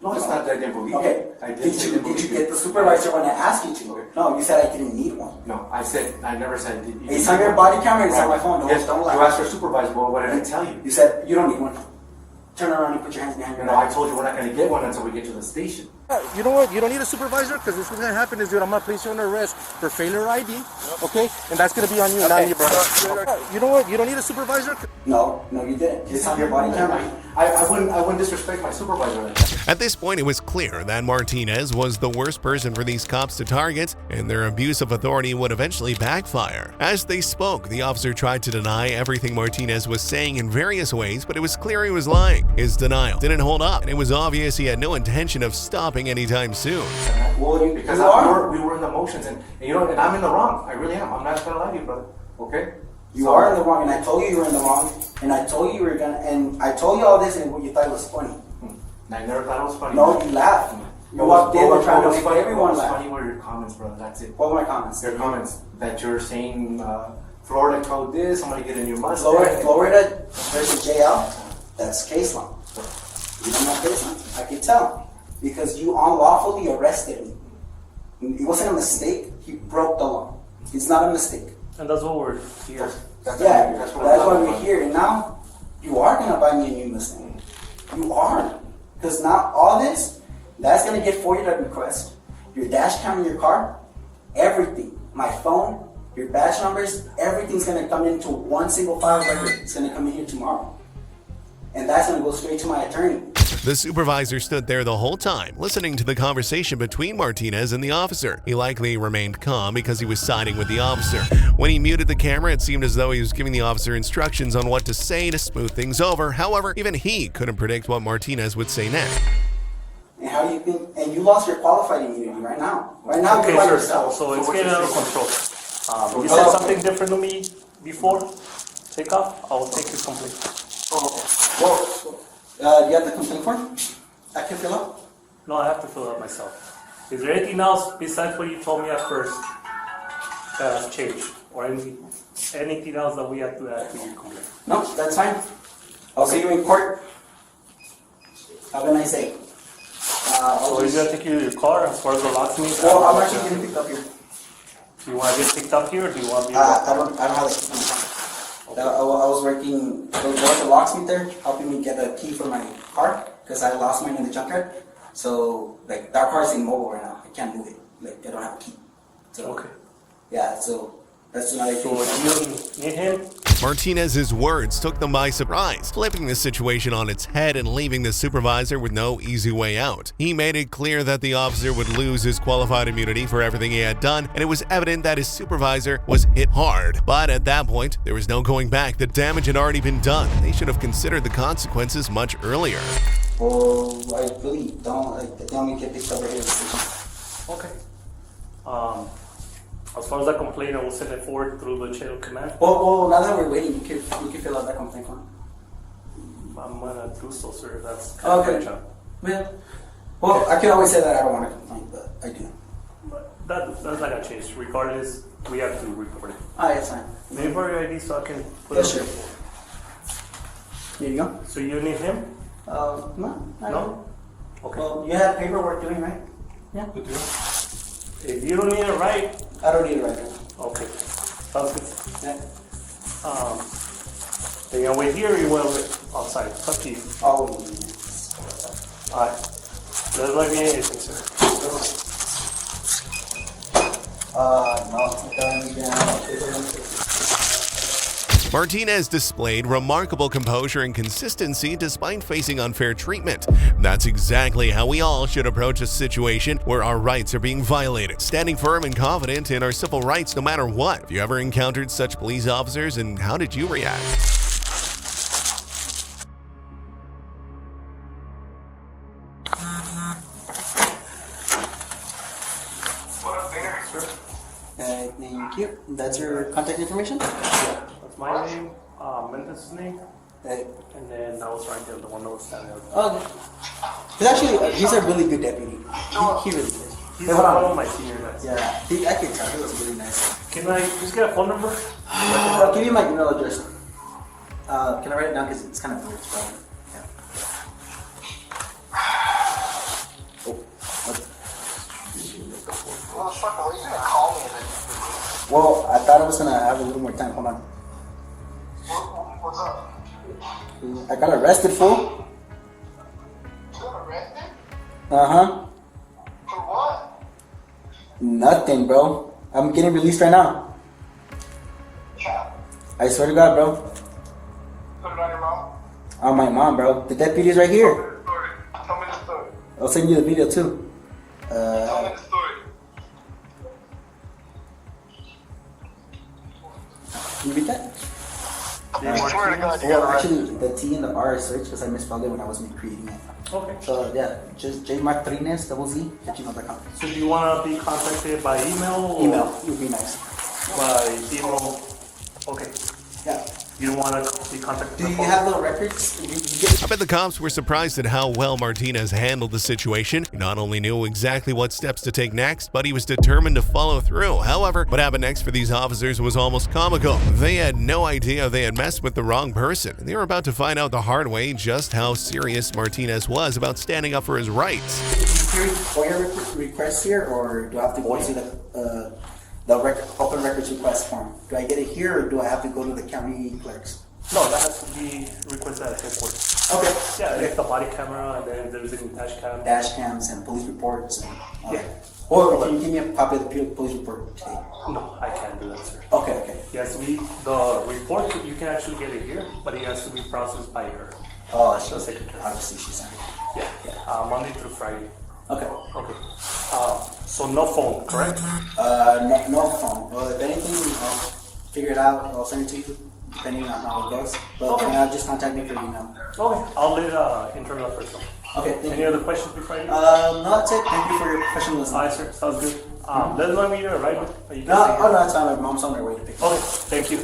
No, it's not that I didn't believe you. Okay. I Did say I you didn't believe get the supervisor when I asked you to? Okay. No, you said I didn't need one. No, I never said. It's on your body camera. It's on my phone. Yes, Don't you lie. asked for a supervisor. Well, what did I tell you? You said you don't need one. Turn around and put your hands behind your No, I back. told you we're not going to get one until we get to the station. You know what? You don't need a supervisor because what's going to happen is, dude, I'm going to place you under arrest for failure ID, okay? And that's going to be on you, not you, brother. You know what? You don't need a supervisor. No, you didn't. It's on your body camera. I wouldn't disrespect my supervisor like that. At this point, it was clear that Martinez was the worst person for these cops to target, and their abuse of authority would eventually backfire. As they spoke, the officer tried to deny everything Martinez was saying in various ways, but it was clear he was lying. His denial didn't hold up, and it was obvious he had no intention of stopping anytime soon. Well, Because you are. we were in the emotions, and you know, and I'm in the wrong. I really am. I'm not gonna lie to you, brother. Okay? You are in the wrong, and I told you were in the wrong, and I told you you were gonna, and I told you all this, and what you thought was funny. I never thought it was funny. No, you laughed. You walked in and tried to make everyone laugh. Funny were your comments, brother. That's it. What were my comments? Your comments that you're saying Florida code this. I'm gonna get a new Mustang. Florida versus JL. That's case law. You don't know case law? I can tell because you unlawfully arrested me. It wasn't a mistake. You broke the law. It's not a mistake. And that's what we're here. That's why we're here. And now you are gonna buy me a new Mustang. You are, because now all this, that's gonna get forwarded at request. Your dash cam in your car, everything, my phone, your badge numbers, everything's gonna come into one single file record. It's gonna come in here tomorrow, and that's gonna go straight to my attorney. The supervisor stood there the whole time, listening to the conversation between Martinez and the officer. He likely remained calm because he was siding with the officer. When he muted the camera, it seemed as though he was giving the officer instructions on what to say to smooth things over. However, even he couldn't predict what Martinez would say next. And how do you think? And you lost your qualified immunity right now. Right now, Okay, you're by sir. yourself. So it's getting out of control. You said something different to me before. Take off. I will take your complaint. You have the complaint form? I can fill out. No, I have to fill it out myself. Is there anything else besides what you told me at first that has changed? Or anything else that we have to add to your complaint? No, that's fine. I'll see you in court. Have a nice day. So he's gonna take you to your car as far as the locksmith? Well, I'm actually getting picked up here. Do you want to get picked up here, or do you want me? I don't have the key. I was working. There was a locksmith there helping me get a key for my car because I lost mine in the junkyard. So like that car is immobile right now. I can't move it. Like I don't have a key. So Okay. yeah. So that's another So thing. if you need him, Martinez's words took them by surprise, flipping the situation on its head and leaving the supervisor with no easy way out. He made it clear that the officer would lose his qualified immunity for everything he had done, and it was evident that his supervisor was hit hard. But at that point, there was no going back. The damage had already been done. They should have considered the consequences much earlier. Well, I really don't. I don't get picked up right here. okay. As far as that complaint, I will send it forward through the chain of command. Well, now that we're waiting, you can fill out that complaint form. I'm gonna do so, sir. That's Okay. job. Well, I can always say that I don't want to complain, but I do. But that's not gonna change. Regardless, we have to report it. It's fine. Maybe for your ID so I can put Yes, it sir. on. Here you go. So you need him? No. I don't. No? Okay. Well, you have paperwork doing, right? Yeah. If you don't need it right, I don't need it right now. okay. Sounds good. Yeah. Then you wait here or you want to wait outside? It's up to you. Oh, Alright. There's not be anything, sir. no. Martinez displayed remarkable composure and consistency despite facing unfair treatment. That's exactly how we all should approach a situation where our rights are being violated, standing firm and confident in our civil rights no matter what. Have you ever encountered such police officers, and how did you react? Thank you. That's your contact information? Yeah. That's my name, Mendez's name, Hey. and then that was right there, the one that was standing out. Okay. He's a really good deputy. He really is. He's Hey, hold one on. of my senior guys. Yeah, I can tell. He was really nice. Can I just get a phone number? I'll give you my email address. Can I write it down because it's kind of weird spelling? Yeah. Well, I thought I was gonna have a little more time. Hold on. What's up? I got arrested, fool. You got arrested? Uh-huh. For what? Nothing, bro. I'm getting released right now. Yeah. I swear to God, bro. Put it on your mom. On my mom, bro. The deputy's right here. Tell me the story. I'll send you the video too. Tell me the story. Can you read that? I swear to God, you got Well, arrested. actually, the T and the R is searched because I misspelled it when I was creating it. Okay. So yeah, just jmartinez, double Z, @gmail.com. So do you want to be contacted by email? Or Email would be nice. By email. Okay. Yeah. You don't want to be contacted. Do by you phone? have little records? You get I bet the cops were surprised at how well Martinez handled the situation. He not only knew exactly what steps to take next, but he was determined to follow through. However, what happened next for these officers was almost comical. They had no idea they had messed with the wrong person. They were about to find out the hard way just how serious Martinez was about standing up for his rights. Hearing FOIA requests here, or do I have to go to the open records request form? Do I get it here, or do I have to go to the county clerks? No, that has to be requested at headquarters. Okay. Yeah, it's the body camera, and then there's a dash cam. Dash cams and police reports and all Yeah. that. Or can you give me a copy of the police report today? No, I can't do that, sir. Okay, okay. Yes, the report, you can actually get it here, but it has to be processed by her. Oh, The secretary. obviously she's on. Yeah, Monday through Friday. Okay. Okay. So no phone, correct? No phone. Well, if anything, I'll figure it out. I'll send it to you, depending on how it goes. But Okay. for now, just contact me for email. Okay, I'll let internal first know. Okay, thank Any you. other questions before I leave? No, that's it. Thank you for your professionalism. Alright, sir, sounds good. Let them know when you're arriving. Or you can No, stay here. oh no, it's fine. My mom's on her way to pick me up. Okay, thank you.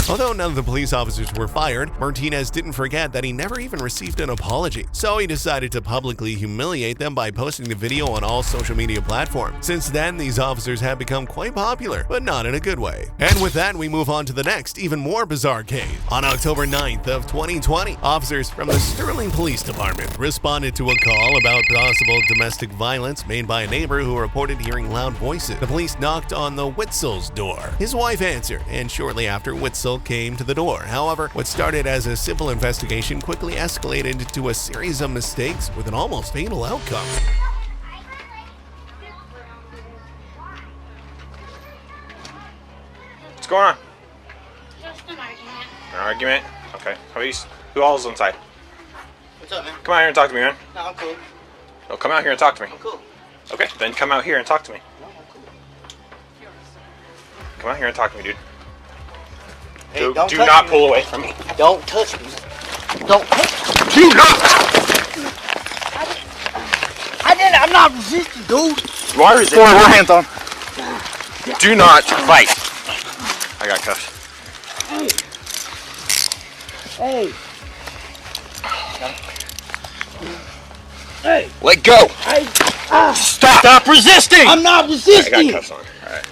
Although none of the police officers were fired, Martinez didn't forget that he never even received an apology. So he decided to publicly humiliate them by posting the video on all social media platforms. Since then, these officers have become quite popular, but not in a good way. And with that, we move on to the next, even more bizarre case. On October 9th of 2020, officers from the Sterling Police Department responded to a call about possible domestic violence made by a neighbor who reported hearing loud voices. The police knocked on the Witzel's door. His wife answered, and shortly after, Witzel came to the door. However, what started as a simple investigation quickly escalated into a series of mistakes with an almost fatal outcome. What's going on? Just an argument. An argument? Okay. Who all's inside? What's up, man? Come out here and talk to me, man. No, I'm cool. No, come out here and talk to me. I'm cool. Okay, then come out here and talk to me. No, I'm cool. Come out here and talk to me, dude. Hey, do don't touch not me. pull away from me. Don't touch me. Don't touch me. Do not! I'm not resisting, dude. You are resisting. Put your hands on. Do not fight. I got cuffs. Hey. Hey. Let go. Hey. Stop resisting. I'm not I resisting. got cuffs on. All right.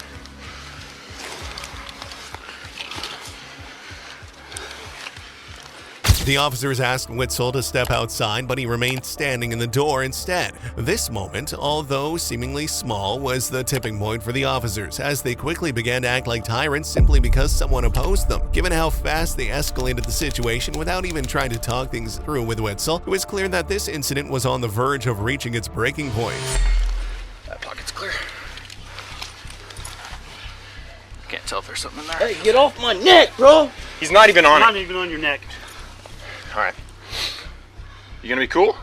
The officers asked Witzel to step outside, but he remained standing in the door instead. This moment, although seemingly small, was the tipping point for the officers, as they quickly began to act like tyrants simply because someone opposed them. Given how fast they escalated the situation without even trying to talk things through with Witzel, it was clear that this incident was on the verge of reaching its breaking point. That pocket's clear. Can't tell if there's something in there. Hey, get off my neck, bro. He's not even on Not it. even on your neck. All right. You gonna be cool?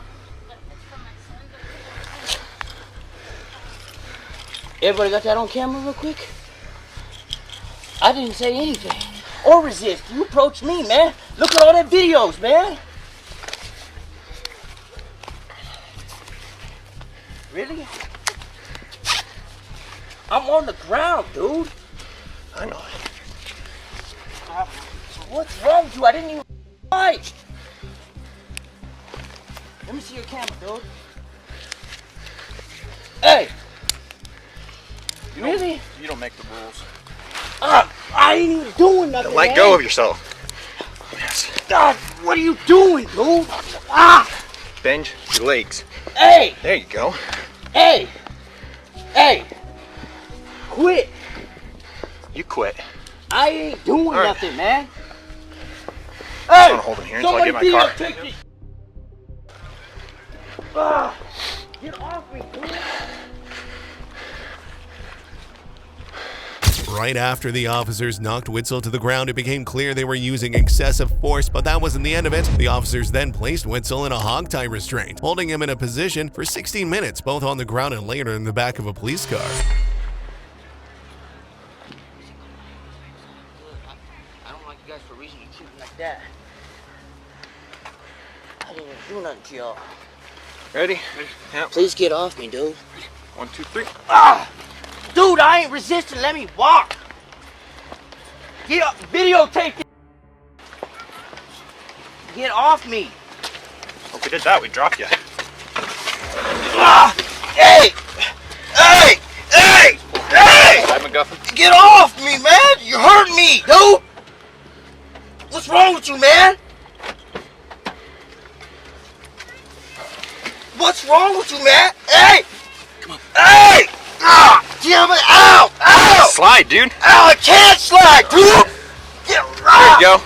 Everybody got that on camera real quick? I didn't say anything. Or resist. You approached me, man. Look at all that videos, man. Really? I'm on the ground, dude. I know it. What's wrong with you? I didn't even fight. Let me see your camera, dude. Hey! Really? You don't make the rules. I ain't even doing nothing. Let man. go of yourself. Yes. God, what are you doing, dude? Ah! Bend your legs. Hey! There you go. Hey! Hey! Quit! You quit. I ain't doing right. nothing, man. I'm Hey! gonna hold him here until I get my car. Take me. Ah! Get off me, dude! Right after the officers knocked Witzel to the ground, it became clear they were using excessive force, but that wasn't the end of it. The officers then placed Witzel in a hog tie restraint, holding him in a position for 16 minutes, both on the ground and later in the back of a police car. I don't like you guys for a reason you treat me like that. I didn't even do nothing to y'all. Ready? Yep. Please get off me, dude. 1, 2, 3. Ah! Dude, I ain't resisting. Let me walk. Get up. Videotape it. Get off me. If we did that, we'd drop you. Ah! Hey! Hey! Hey! Hey! Hi, McGuffin. Get off me, man! You hurt me, dude! What's wrong with you, man? What's wrong with you, man? Hey! Come on. Hey! Ah! Damn it! Ow! Ow! Slide, dude. Ow! I can't slide, dude! Get There you go.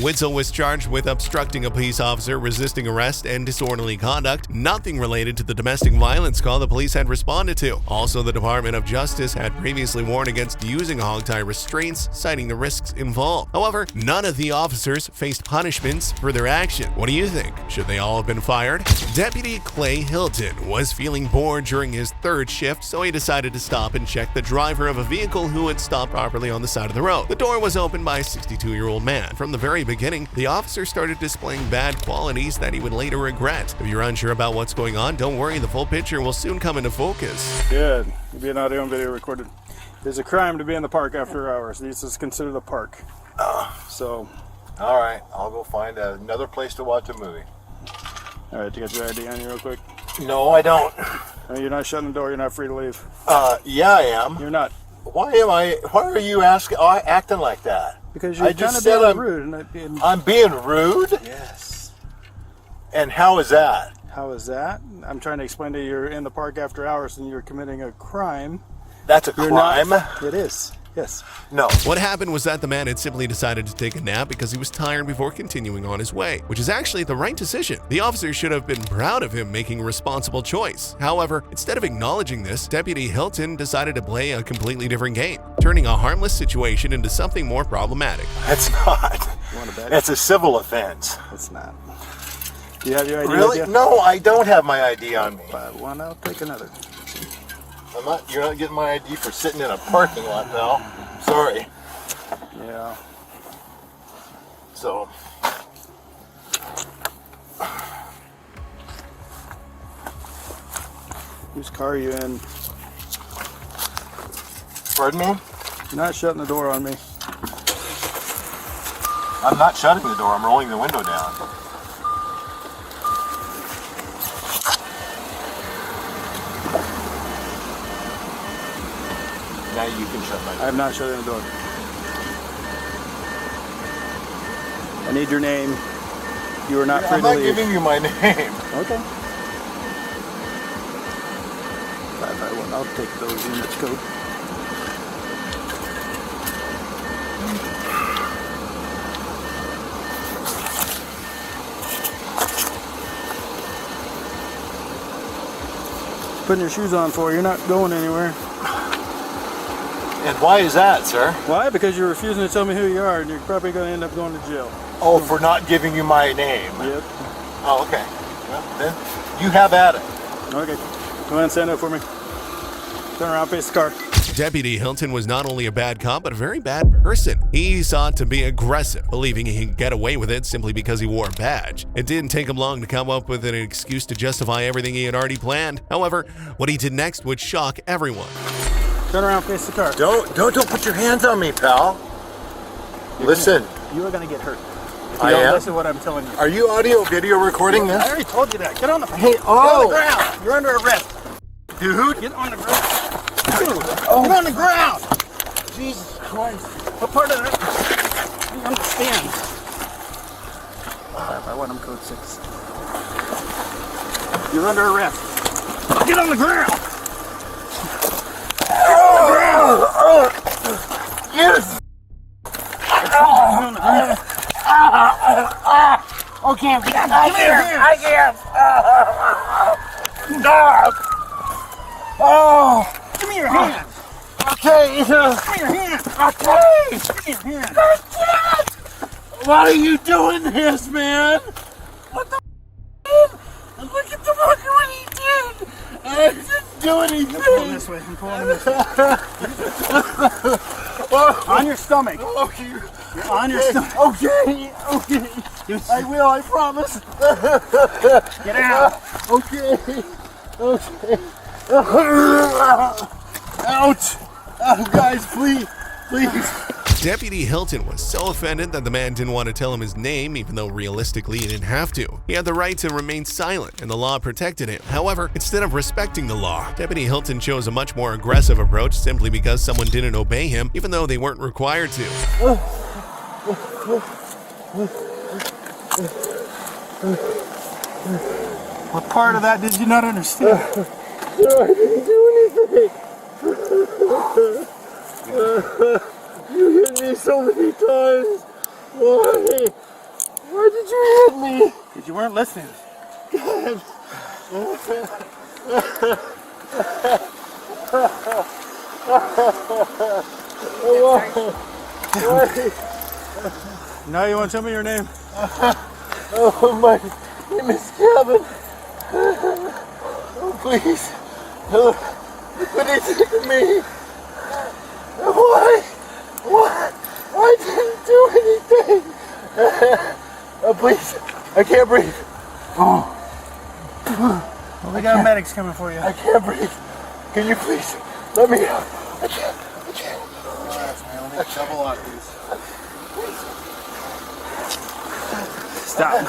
Witzel was charged with obstructing a police officer, resisting arrest, and disorderly conduct, nothing related to the domestic violence call the police had responded to. Also, the Department of Justice had previously warned against using hog tie restraints, citing the risks involved. However, none of the officers faced punishments for their action. What do you think? Should they all have been fired? Deputy Clay Hilton was feeling bored during his third shift, so he decided to stop and check the driver of a vehicle who had stopped properly on the side of the road. The door was opened by a 62-year-old man. From the very beginning, the officer started displaying bad qualities that he would later regret. If you're unsure about what's going on, don't worry, the full picture will soon come into focus. Good. You're being audio and video recorded. It's a crime to be in the park after hours. This is considered a park. So. All right, I'll go find another place to watch a movie. All right, you got your ID on you real quick? No, I don't. You're not shutting the door. You're not free to leave. Yeah, I am. You're not. Why are you acting like that? Because you're kind of being rude. I'm being rude? Yes. And how is that? How is that? I'm trying to explain to you, you're in the park after hours and you're committing a crime. That's a crime? It is. Yes. No. What happened was that the man had simply decided to take a nap because he was tired before continuing on his way, which is actually the right decision. The officer should have been proud of him making a responsible choice. However, instead of acknowledging this, Deputy Hilton decided to play a completely different game, turning a harmless situation into something more problematic. That's not. That's a civil offense. It's not. Do you have your ID? Really? No, I don't have my ID on me. One, I'll take another. You're not getting my ID for sitting in a parking lot now. Sorry. Yeah. So. Whose car are you in? Pardon me? You're not shutting the door on me. I'm not shutting the door. I'm rolling the window down. Now you can shut my door. I am not shutting the door. I need your name. You are not free to leave. I'm not giving you my name. Okay. 551. I'll take those units code. Putting your shoes on for you. You're not going anywhere. And why is that, sir? Why? Because you're refusing to tell me who you are, and you're probably going to end up going to jail. Oh, for not giving you my name? Yep. Oh, okay. Well, then you have at it. Okay. Go ahead and stand up for me. Turn around, face the car. Deputy Hilton was not only a bad cop, but a very bad person. He sought to be aggressive, believing he could get away with it simply because he wore a badge. It didn't take him long to come up with an excuse to justify everything he had already planned. However, what he did next would shock everyone. Turn around, face the car. Don't put your hands on me, pal. Listen. You are going to get hurt. If I you don't am? listen to what I'm telling you. Are you audio video recording this? I already told you that. Get on the, Hey, get on the ground. You're under arrest. Dude. Get on the ground. Get on the ground! Jesus Christ. What part of that? I don't understand. I want him code 6. You're under arrest. Get on the ground! Yes! Okay, I can't. Give me your hand! Okay. Give me your hand! Okay. Give me your hand! Why are you doing this, man? What the Look at the fucker what he did! I didn't do anything! I'm pulling this way. I'm pulling this way. On your stomach. Okay. You're on your stomach. Okay. I will, I promise. Get out. Okay. Ouch! Oh, guys, please. Deputy Hilton was so offended that the man didn't want to tell him his name, even though realistically he didn't have to. He had the right to remain silent, and the law protected him. However, instead of respecting the law, Deputy Hilton chose a much more aggressive approach simply because someone didn't obey him, even though they weren't required to. What part of that did you not understand? I didn't do anything. You hit me so many times. Why? Why did you hit me? Because you weren't listening. God. Why? Now you want to tell me your name? Oh, my name is Kevin. Oh, please. What is it to me? Why? I didn't do anything. Please. I can't breathe. Well, we got medics coming for you. I can't breathe. Can you please let me out? I can't. Double lock these. Stop.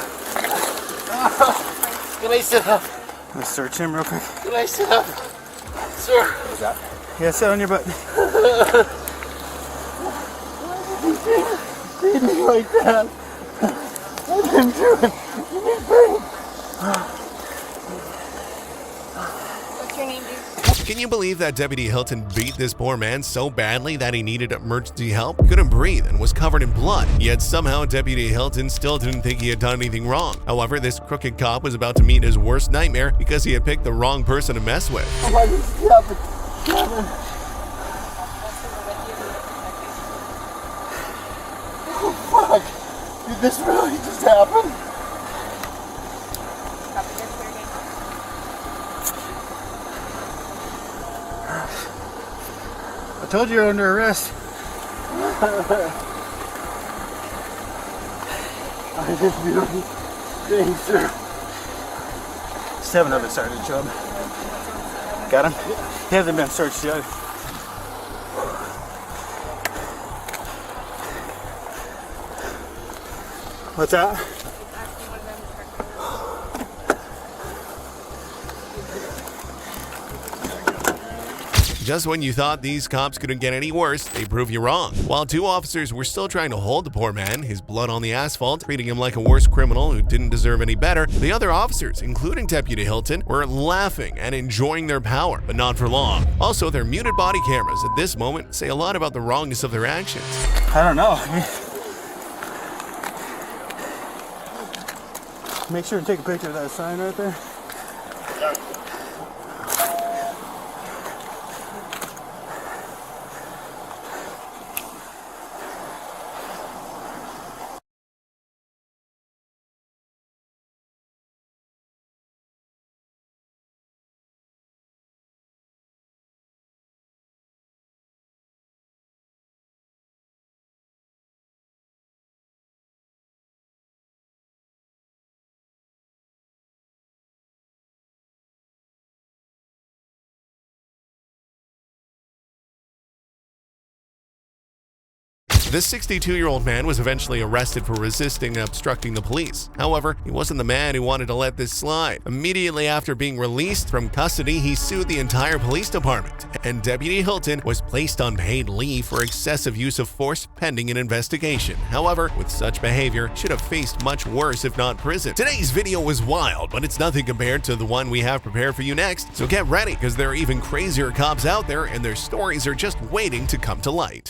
Can I sit up? Let's search him real quick. Can I sit up? Sir. What's that? Yeah, sit on your butt. Treat me like that. I didn't do it. Anything. What's your name, dude? Can you believe that Deputy Hilton beat this poor man so badly that he needed emergency help? He couldn't breathe and was covered in blood. Yet somehow Deputy Hilton still didn't think he had done anything wrong. However, this crooked cop was about to meet his worst nightmare because he had picked the wrong person to mess with. Why did this happen? Kevin. Oh, fuck. Did this really just happen? I told you you're under arrest. I didn't do anything, sir. 7 of it, Sergeant Chubb. Got him? He hasn't been searched yet. What's that? Just when you thought these cops couldn't get any worse, they prove you wrong. While 2 officers were still trying to hold the poor man, his blood on the asphalt, treating him like a worse criminal who didn't deserve any better, the other officers, including Deputy Hilton, were laughing and enjoying their power, but not for long. Also, their muted body cameras at this moment say a lot about the wrongness of their actions. I don't know. Make sure and take a picture of that sign right there. The 62-year-old man was eventually arrested for resisting obstructing the police. However, he wasn't the man who wanted to let this slide. Immediately after being released from custody, he sued the entire police department, and Deputy Hilton was placed on paid leave for excessive use of force pending an investigation. However, with such behavior, should have faced much worse if not prison. Today's video was wild, but it's nothing compared to the one we have prepared for you next, so get ready because there are even crazier cops out there and their stories are just waiting to come to light.